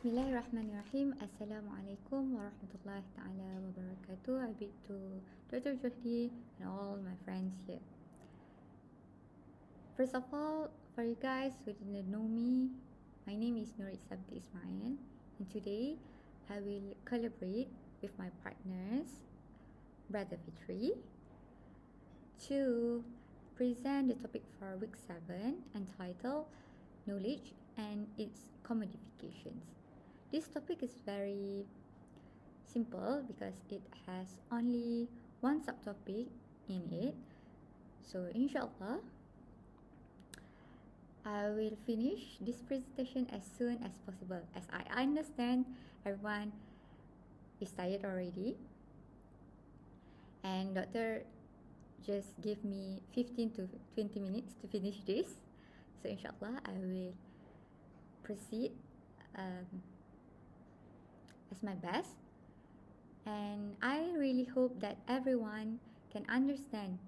Bismillahirrahmanirrahim. Assalamualaikum warahmatullahi ta'ala wabarakatuh. I bid to Dr. Johdi and all my friends here. First of all, for you guys who didn't know me, my name is Nur Sabti Ismail, and today I will collaborate with my partners, Brother Fitri, to present the topic for week 7 entitled Knowledge and Its Commodifications. This topic is very simple because it has only one subtopic in it. So inshallah, I will finish this presentation as soon as possible, as I understand everyone is tired already. And doctor just gave me 15 to 20 minutes to finish this. So inshallah, I will proceed as my best, and I really hope that everyone can understand,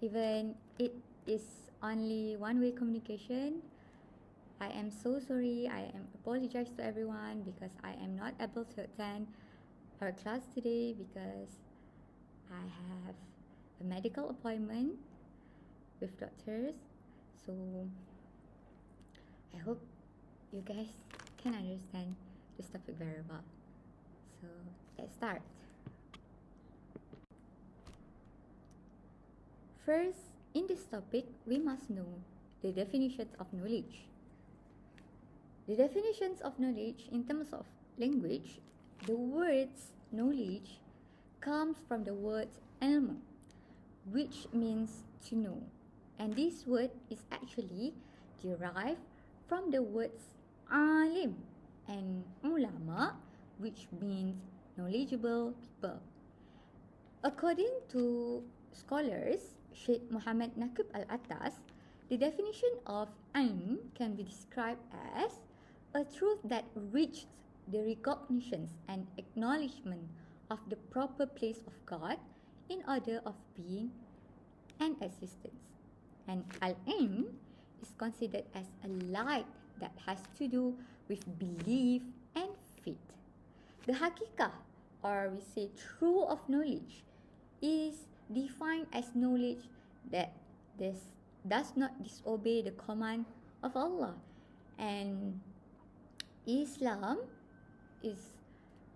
even it is only one-way communication. I am so sorry. I am apologize to everyone because I am not able to attend our class today because I have a medical appointment with doctors. So I hope you guys can understand this topic very well. So let's start. First, in this topic, we must know the definitions of knowledge. The definitions of knowledge in terms of language, the words knowledge comes from the word ilm, which means to know. And this word is actually derived from the words alim and ulama, which means knowledgeable people. According to scholars, Sheikh Muhammad Naqib Al-Attas, the definition of ilm can be described as a truth that reaches the recognition and acknowledgement of the proper place of God in order of being and existence. And al-ilm is considered as a light that has to do with belief and faith. The hakikah, or we say true of knowledge, is defined as knowledge that this does not disobey the command of Allah. And Islam is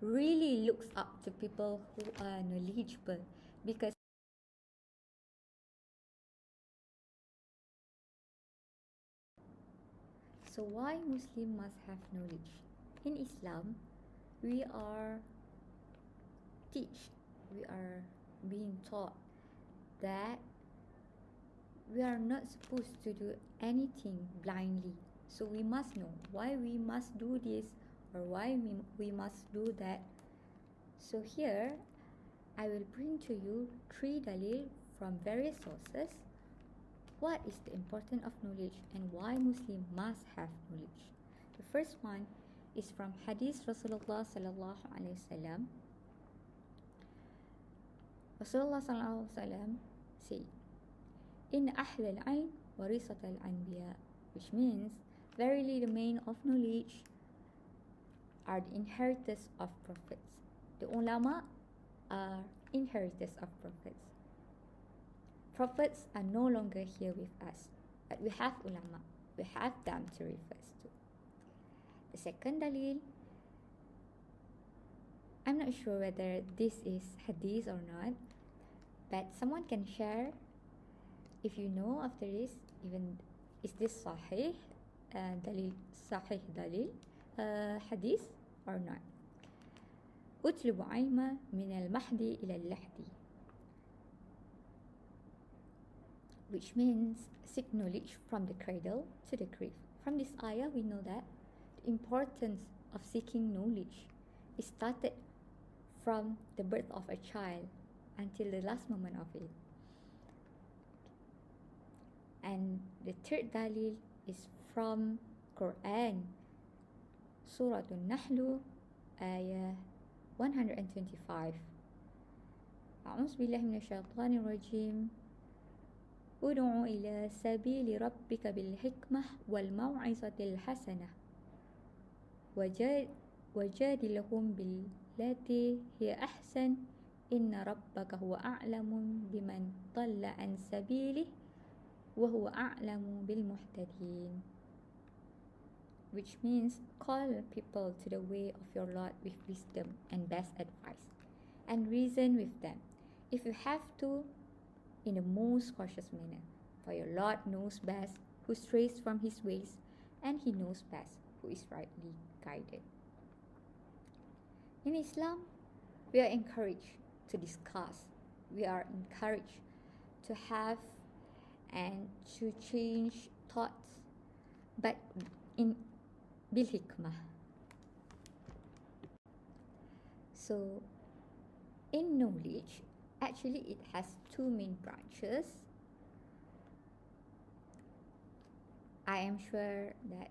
really looks up to people who are knowledgeable, because so why Muslim must have knowledge? In Islam, we are being taught that we are not supposed to do anything blindly. So we must know why we must do this or why we must do that. So here, I will bring to you 3 dalil from various sources. What is the importance of knowledge and why Muslim must have knowledge? The first one is from Hadith Rasulullah sallallahu alaihi wasallam. Rasulullah sallallahu alaihi wasallam said, "In ahl al-ilm warisat al-anbiya," which means verily the men of knowledge are the inheritors of prophets. The ulama are inheritors of prophets. Prophets are no longer here with us, but we have ulama. We have them to refer to. The second dalil, I'm not sure whether this is hadith or not, but someone can share if you know after this, even is this sahih dalil, sahih dalil hadith or not. أطلب علم من المهد إلى اللحد, which means seek knowledge from the cradle to the grave. From this ayah, we know that the importance of seeking knowledge is started from the birth of a child until the last moment of it. And the third dalil is from Quran, Surah An-Nahl, ayah 125. أعوذ بالله من الشيطان الرجيم ادع إلى سبيل ربك بالحكمة والموعظة الحسنة وجادلهم بالتي هي أحسن إن ربك هو أعلم بمن ضل عن سبيله وهو أعلم بالمهتدين, which means call people to the way of your Lord with wisdom and best advice, and reason with them, if you have to, in the most cautious manner. For your Lord knows best who strays from his ways, and he knows best who is rightly guided. In Islam, we are encouraged to discuss, we are encouraged to have and to change thoughts, but in bil hikmah. So, in knowledge, actually it has two main branches. I am sure that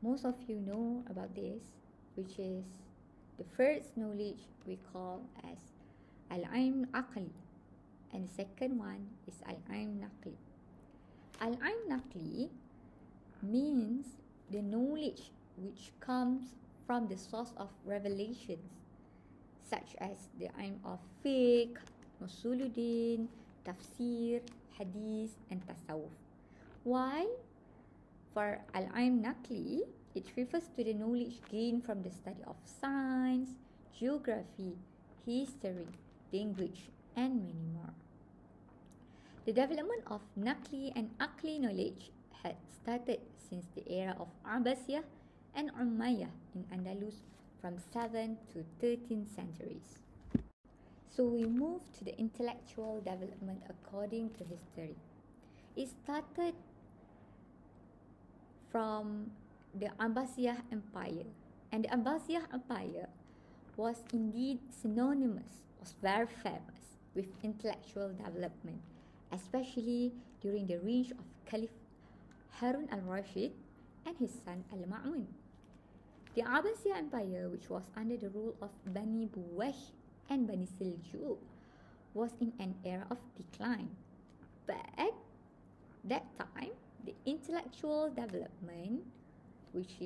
most of you know about this, which is the first knowledge we call as al-ilm aqli, and the second one is al-ilm naqli. Al-ilm naqli means the knowledge which comes from the source of revelations, such as the ilm of fiqh, usuluddin, tafsir, hadith, and tasawwuf. While for al-ilm naqli, it refers to the knowledge gained from the study of science, geography, history, language, and many more. The development of naqli and aqli knowledge had started since the era of Abbasiyah and Umayyah in Andalus from 7th to 13th centuries. So we move to the intellectual development according to history. It started from the Abbasiyah Empire, and the Abbasiyah Empire was indeed synonymous, was very famous with intellectual development, especially during the reign of Caliph Harun al-Rashid and his son al-Ma'mun. The Abbasiyah Empire, which was under the rule of Bani Buwayh and Bani Seljuk, was in an era of decline. But at that time, the intellectual development, which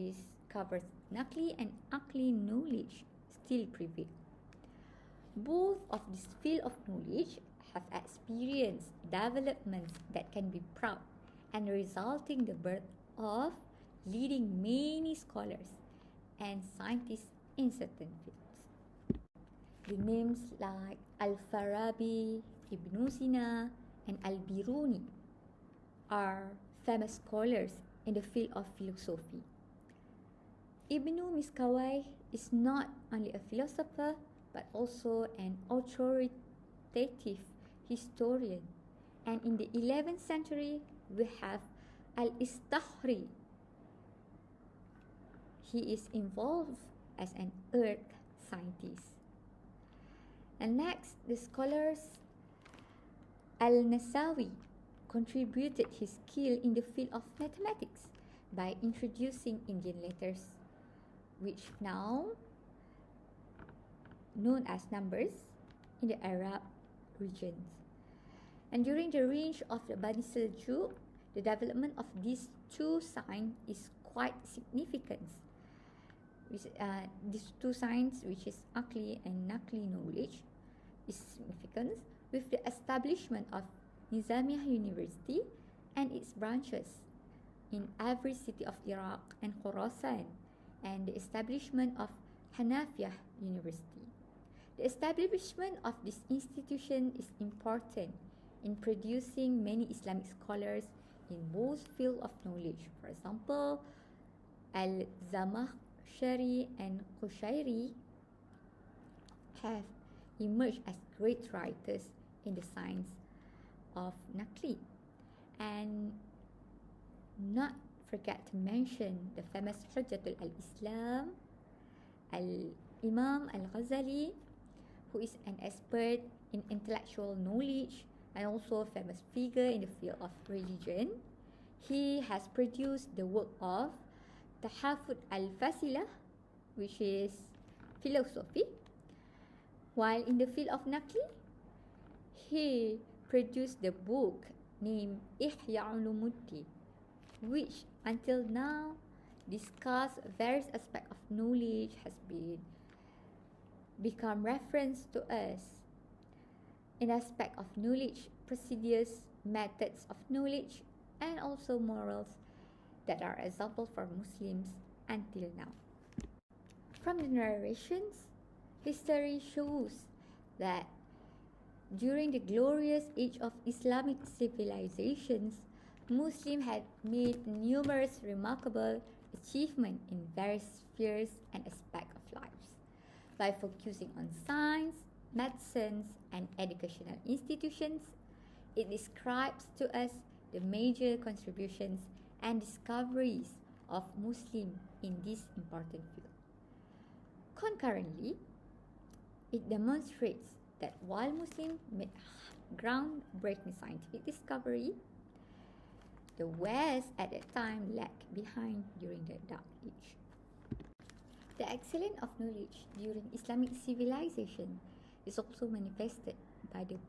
covers naqli and aqli knowledge, still prevail. Both of this field of knowledge have experienced developments that can be proud and resulting the birth of leading many scholars and scientists in certain fields. The names like Al-Farabi, Ibn Sina, and Al-Biruni are famous scholars in the field of philosophy. Ibn Miskawayh is not only a philosopher but also an authoritative historian. And in the 11th century, we have Al-Istahri. He is involved as an earth scientist. And next, the scholars Al-Nasawi contributed his skill in the field of mathematics by introducing Indian letters, which now known as numbers in the Arab regions. And during the reign of the Bani Seljuk, the development of these two signs is quite significant. These two signs, which is Aqli and Naqli knowledge, is significant with the establishment of Nizamiyah University and its branches in every city of Iraq and Khorasan, and the establishment of Hanafiyah University. The establishment of this institution is important in producing many Islamic scholars in both fields of knowledge. For example, Al-Zamakhshari and Qushairi have emerged as great writers in the science of Naqli. And not forget to mention the famous Hujjatul al-Islam, Al-Imam Al-Ghazali, who is an expert in intellectual knowledge and also a famous figure in the field of religion. He has produced the work of Tahafut al-Fasilah, which is philosophy, while in the field of Naqli, he produced the book named Ihya Ulumuddin, which until now discuss various aspects of knowledge has become reference to us in aspect of knowledge, procedures, methods of knowledge, and also morals that are example for Muslims until now. From the narrations, history shows that during the glorious age of Islamic civilizations, Muslims had made numerous remarkable achievements in various spheres and aspects of lives. By focusing on science, medicines, and educational institutions, it describes to us the major contributions and discoveries of Muslims in this important field. Concurrently, it demonstrates that while Muslims made groundbreaking scientific discovery, the West at that time lagged behind during the Dark Age. The excellence of knowledge during Islamic civilization is also manifested by the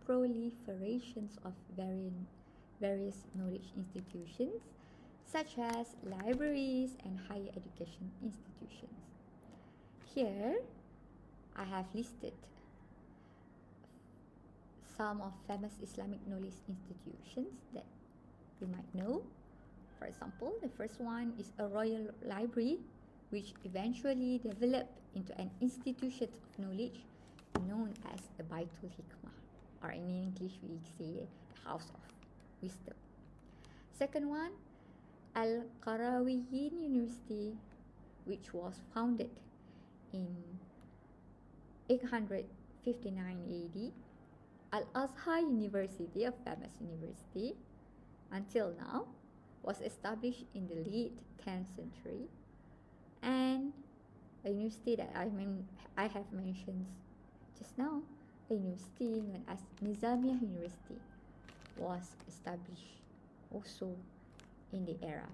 proliferations of various knowledge institutions such as libraries and higher education institutions. Here, I have listed some of famous Islamic knowledge institutions that you might know. For example, the first one is a royal library, which eventually developed into an institution of knowledge known as the Baitul Hikmah, or in English we say the House of Wisdom. Second one, Al-Qarawiyyin University, which was founded in 859 AD. Al-Azhar University, a famous university, until now, was established in the late 10th century, and a university that I have mentioned just now, a university known as Nizamiah University, was established also in the era.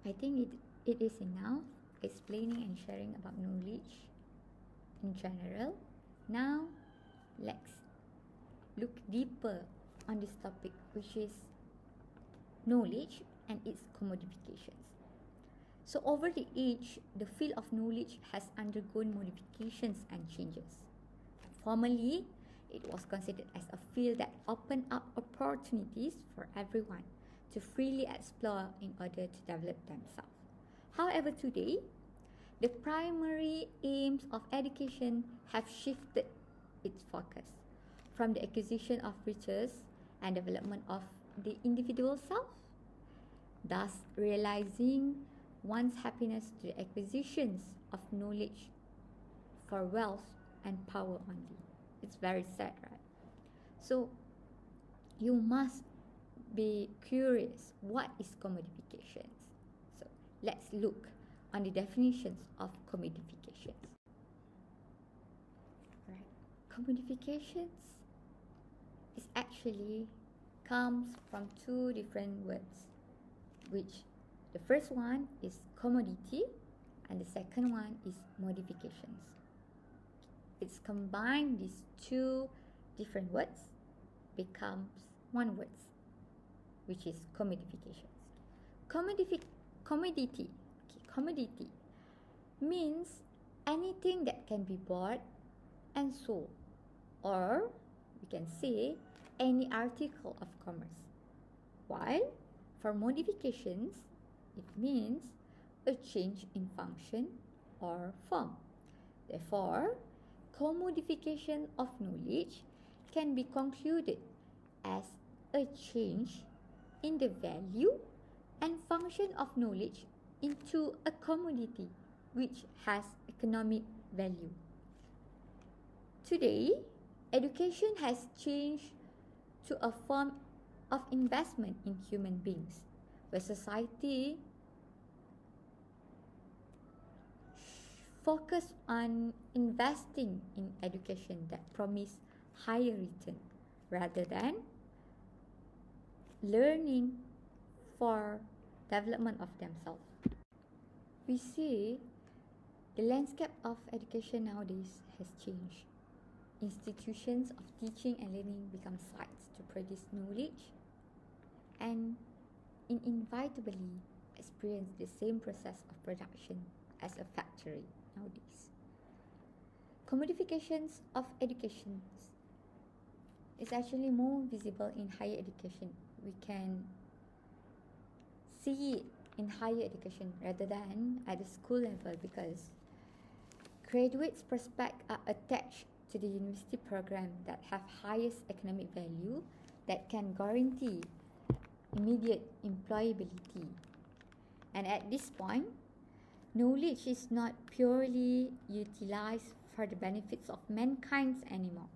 I think it is enough explaining and sharing about knowledge in general. Now, let's look deeper on this topic, which is knowledge and its commodifications. So over the age, the field of knowledge has undergone modifications and changes. Formerly, it was considered as a field that opened up opportunities for everyone to freely explore in order to develop themselves. However, today, the primary aims of education have shifted its focus from the acquisition of riches and development of the individual self, thus realizing one's happiness to the acquisitions of knowledge for wealth and power only. It's very sad, right? So you must be curious, what is commodifications? So let's look on the definitions of commodifications. Right. Commodifications is actually comes from two different words, which the first one is commodity and the second one is modifications. It's combined these two different words becomes one word, which is commodifications. Commodity means anything that can be bought and sold, or we can say any article of commerce. While for modifications, it means a change in function or form. Therefore, commodification of knowledge can be concluded as a change in the value and function of knowledge into a commodity which has economic value. Today, education has changed to a form of investment in human beings, where society focus on investing in education that promise higher return rather than learning for development of themselves. We see the landscape of education nowadays has changed. Institutions of teaching and learning become sites to produce knowledge, and inevitably experience the same process of production as a factory nowadays. Commodifications of education is actually more visible in higher education. We can see it in higher education rather than at the school level, because graduates' prospects are attached to the university program that have highest economic value, that can guarantee immediate employability. And at this point, knowledge is not purely utilized for the benefits of mankind anymore.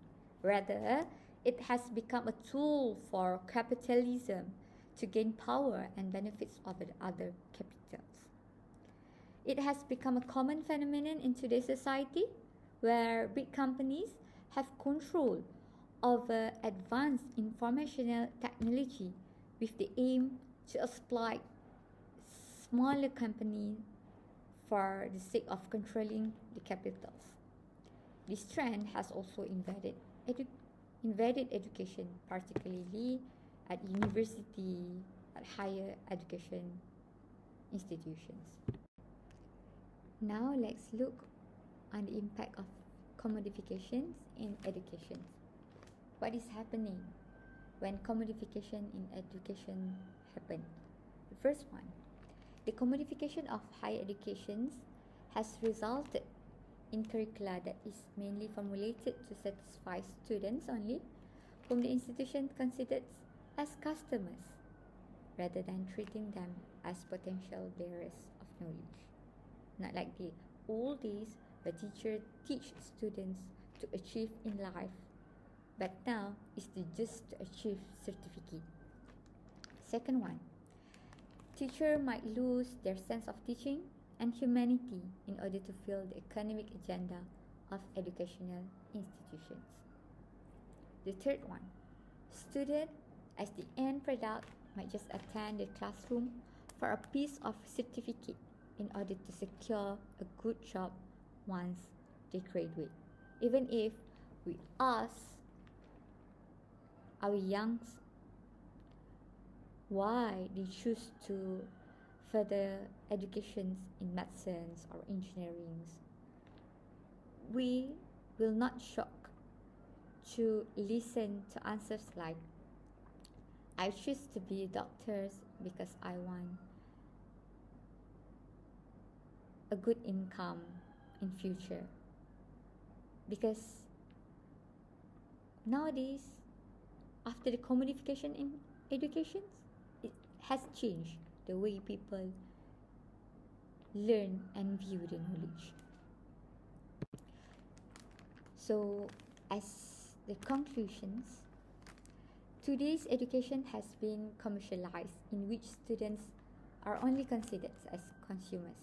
Rather, it has become a tool for capitalism to gain power and benefits over the other capitals. It has become a common phenomenon in today's society, where big companies have control over advanced informational technology with the aim to exploit smaller companies for the sake of controlling the capitals. This trend has also invaded education, particularly at university, at higher education institutions. Now let's look on the impact of commodifications in education. What is happening when commodification in education happen? The first one, the commodification of higher education has resulted in curricula that is mainly formulated to satisfy students only, whom the institution considers as customers, rather than treating them as potential bearers of knowledge. Not like the old days where teachers teach students to achieve in life, but now is to just to achieve certificate. Second one, teacher might lose their sense of teaching and humanity in order to fill the economic agenda of educational institutions. The third one, student as the end product might just attend the classroom for a piece of certificate in order to secure a good job once they graduate. Even if we ask our youngs why they choose to further educations in medicine or engineering, we will not shock to listen to answers like, I choose to be a doctor because I want a good income in future. Because nowadays, after the commodification in education, it has changed the way people learn and view the knowledge. So, as the conclusions, today's education has been commercialized, in which students are only considered as consumers.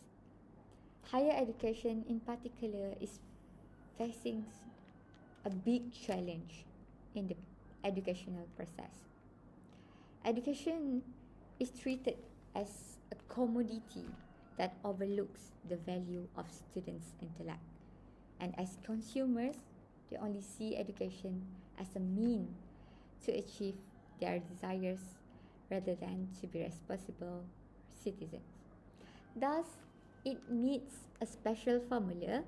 Higher education in particular is facing a big challenge in the educational process. Education is treated as a commodity that overlooks the value of students' intellect. And as consumers, they only see education as a means to achieve their desires rather than to be responsible citizens. Thus, it needs a special formula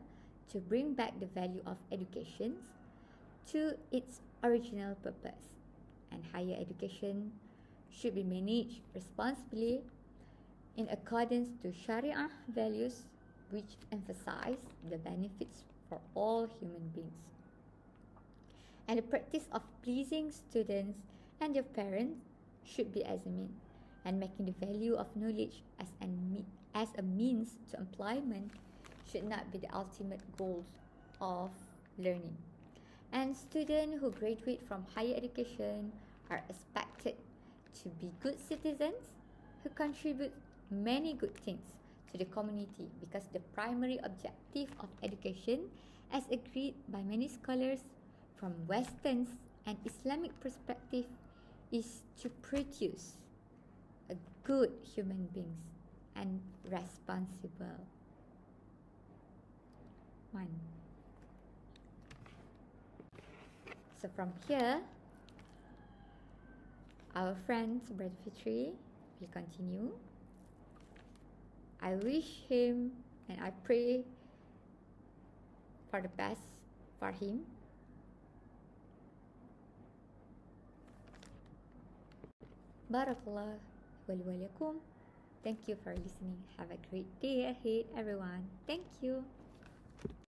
to bring back the value of education to its original purpose. And higher education should be managed responsibly in accordance to Sharia values, which emphasize the benefits for all human beings. And the practice of pleasing students and their parents should be examined, and making the value of knowledge as a means to employment should not be the ultimate goal of learning. And students who graduate from higher education are expected to be good citizens who contribute many good things to the community, because the primary objective of education, as agreed by many scholars from Western and Islamic perspective, is to produce a good human beings and responsible one. So from here, our friend Brother Fitri will continue. I wish him and I pray for the best for him. Barakallah walikum. Thank you for listening. Have a great day ahead, everyone. Thank you.